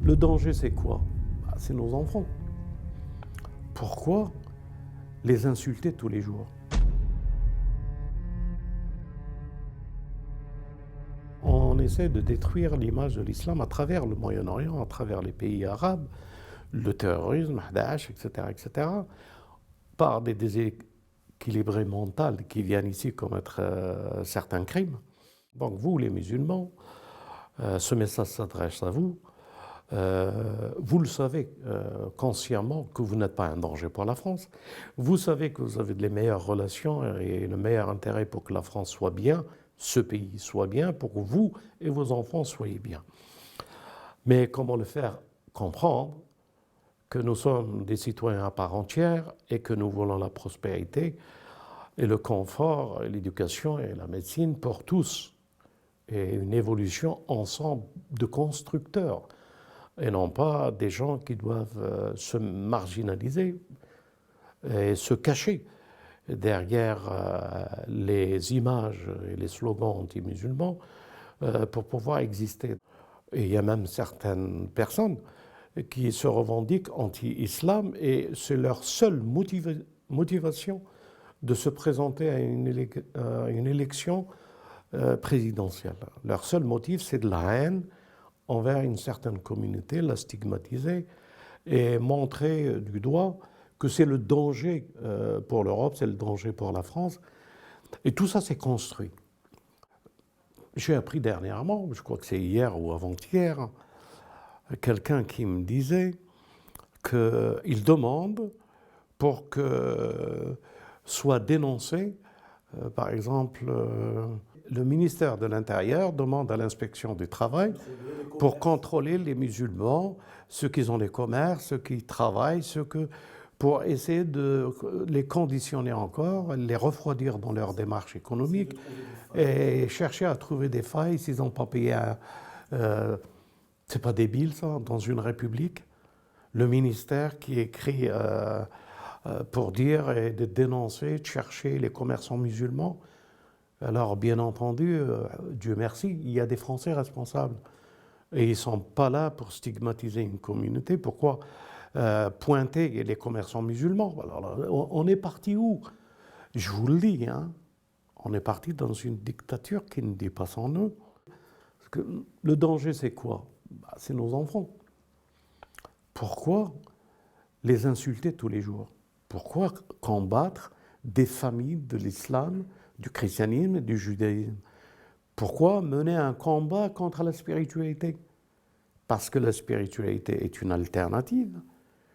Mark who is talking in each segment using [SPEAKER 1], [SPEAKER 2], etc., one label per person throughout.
[SPEAKER 1] Le danger, c'est quoi? C'est nos enfants. Pourquoi les insulter tous les jours? On essaie de détruire l'image de l'islam à travers le Moyen-Orient, à travers les pays arabes, le terrorisme, Daesh, etc., etc., par des déséquilibrés mentaux qui viennent ici commettre certains crimes. Donc vous, les musulmans, ce message s'adresse à vous. Vous le savez consciemment que vous n'êtes pas un danger pour la France. Vous savez que vous avez les meilleures relations et le meilleur intérêt pour que la France soit bien, ce pays soit bien, pour que vous et vos enfants soyez bien. Mais comment le faire comprendre que nous sommes des citoyens à part entière et que nous voulons la prospérité et le confort, l'éducation et la médecine pour tous, et une évolution ensemble de constructeurs, et non pas des gens qui doivent se marginaliser et se cacher derrière les images et les slogans anti-musulmans pour pouvoir exister. Et il y a même certaines personnes qui se revendiquent anti-islam et c'est leur seule motivation de se présenter à une élection présidentielle. Leur seul motif, c'est de la haine envers une certaine communauté, la stigmatiser et montrer du doigt que c'est le danger pour l'Europe, c'est le danger pour la France. Et tout ça s'est construit. J'ai appris dernièrement, je crois que c'est hier ou avant-hier, quelqu'un qui me disait qu'il demande pour que soit dénoncé, par exemple, le ministère de l'Intérieur demande à l'inspection du travail pour contrôler les musulmans, ceux qui ont des commerces, ceux qui travaillent, pour essayer de les conditionner encore, les refroidir dans leur démarche économique et chercher à trouver des failles s'ils n'ont pas payé c'est pas débile ça, dans une république? Le ministère qui écrit pour dire et de dénoncer, de chercher les commerçants musulmans. Alors, bien entendu, Dieu merci, il y a des Français responsables. Et ils ne sont pas là pour stigmatiser une communauté. Pourquoi pointer les commerçants musulmans? Alors, on est parti où? Je vous le dis, hein, on est parti dans une dictature qui ne dit pas son nom. Parce que le danger, c'est quoi? C'est nos enfants. Pourquoi les insulter tous les jours? Pourquoi combattre des familles de l'islam, du christianisme et du judaïsme? Pourquoi mener un combat contre la spiritualité? Parce que la spiritualité est une alternative,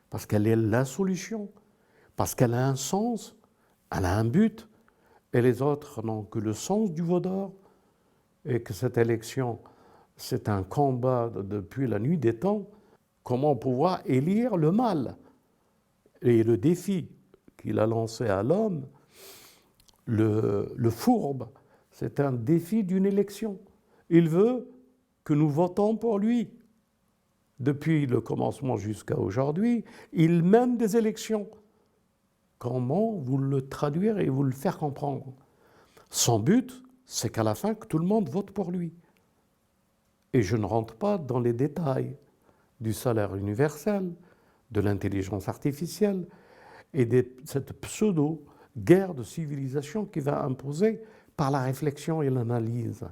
[SPEAKER 1] parce qu'elle est la solution, parce qu'elle a un sens, elle a un but, et les autres n'ont que le sens du veau d'or, et que cette élection, c'est un combat depuis la nuit des temps. Comment pouvoir élire le mal? Et le défi qu'il a lancé à l'homme, le fourbe, c'est un défi d'une élection. Il veut que nous votons pour lui. Depuis le commencement jusqu'à aujourd'hui, il mène des élections. Comment vous le traduire et vous le faire comprendre? Son but, c'est qu'à la fin, que tout le monde vote pour lui. Et je ne rentre pas dans les détails du salaire universel, de l'intelligence artificielle et de cette pseudo-guerre de civilisation qui va imposer par la réflexion et l'analyse.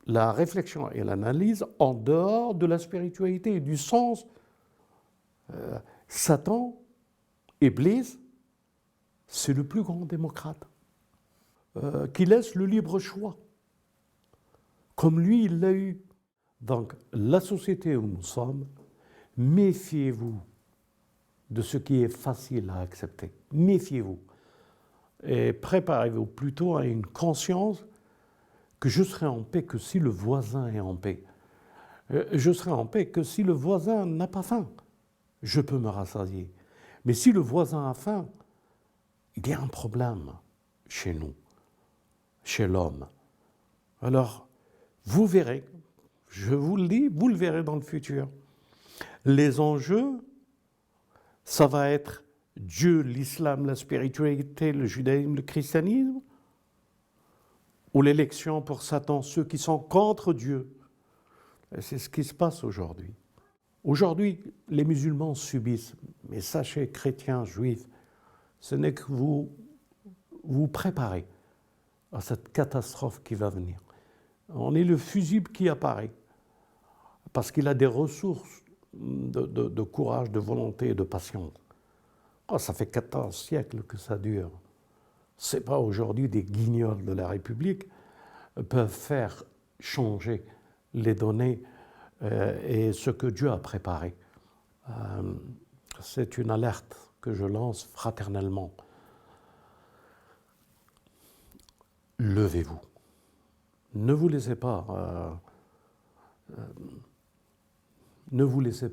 [SPEAKER 1] La réflexion et l'analyse en dehors de la spiritualité et du sens. Satan, Iblis, c'est le plus grand démocrate qui laisse le libre choix, comme lui il l'a eu. Donc la société où nous sommes, méfiez-vous de ce qui est facile à accepter. Méfiez-vous. Et préparez-vous plutôt à une conscience que je serai en paix que si le voisin est en paix. Je serai en paix que si le voisin n'a pas faim. Je peux me rassasier. Mais si le voisin a faim, il y a un problème chez nous, chez l'homme. Alors, vous verrez, je vous le dis, vous le verrez dans le futur. Les enjeux, ça va être Dieu, l'islam, la spiritualité, le judaïsme, le christianisme, ou l'élection pour Satan, ceux qui sont contre Dieu. Et c'est ce qui se passe aujourd'hui. Aujourd'hui, les musulmans subissent, mais sachez, chrétiens, juifs, ce n'est que vous préparez à cette catastrophe qui va venir. On est le fusible qui apparaît, parce qu'il a des ressources de courage, de volonté et de patience. Oh, ça fait 14 siècles que ça dure. Ce n'est pas aujourd'hui des guignols de la République peuvent faire changer les données et ce que Dieu a préparé. C'est une alerte que je lance fraternellement. Levez-vous. Ne vous laissez pas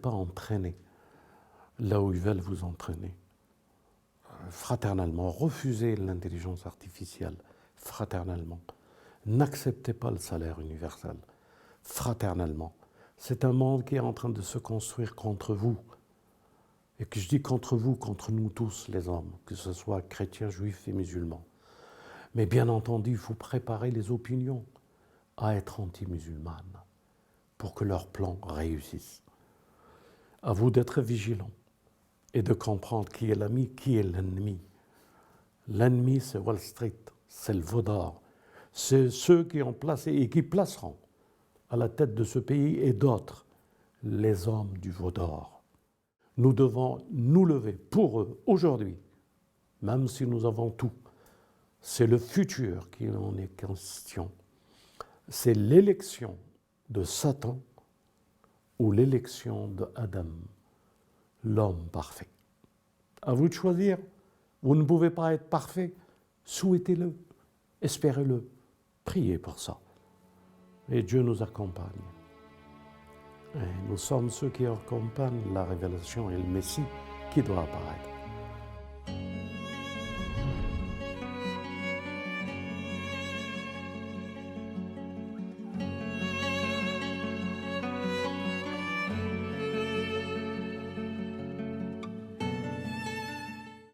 [SPEAKER 1] entraîner là où ils veulent vous entraîner. Fraternellement, refusez l'intelligence artificielle, fraternellement. N'acceptez pas le salaire universel, fraternellement. C'est un monde qui est en train de se construire contre vous. Et que je dis contre vous, contre nous tous les hommes, que ce soit chrétiens, juifs et musulmans. Mais bien entendu, il faut préparer les opinions à être anti-musulmanes pour que leur plan réussisse. À vous d'être vigilants et de comprendre qui est l'ami, qui est l'ennemi. L'ennemi, c'est Wall Street, c'est le veau d'or. C'est ceux qui ont placé et qui placeront à la tête de ce pays et d'autres, les hommes du veau d'or. Nous devons nous lever pour eux aujourd'hui, même si nous avons tout. C'est le futur qui en est question. C'est l'élection de Satan ou l'élection d'Adam, l'homme parfait. À vous de choisir. Vous ne pouvez pas être parfait. Souhaitez-le, espérez-le, priez pour ça. Et Dieu nous accompagne. Et nous sommes ceux qui accompagnent la révélation et le Messie qui doit apparaître.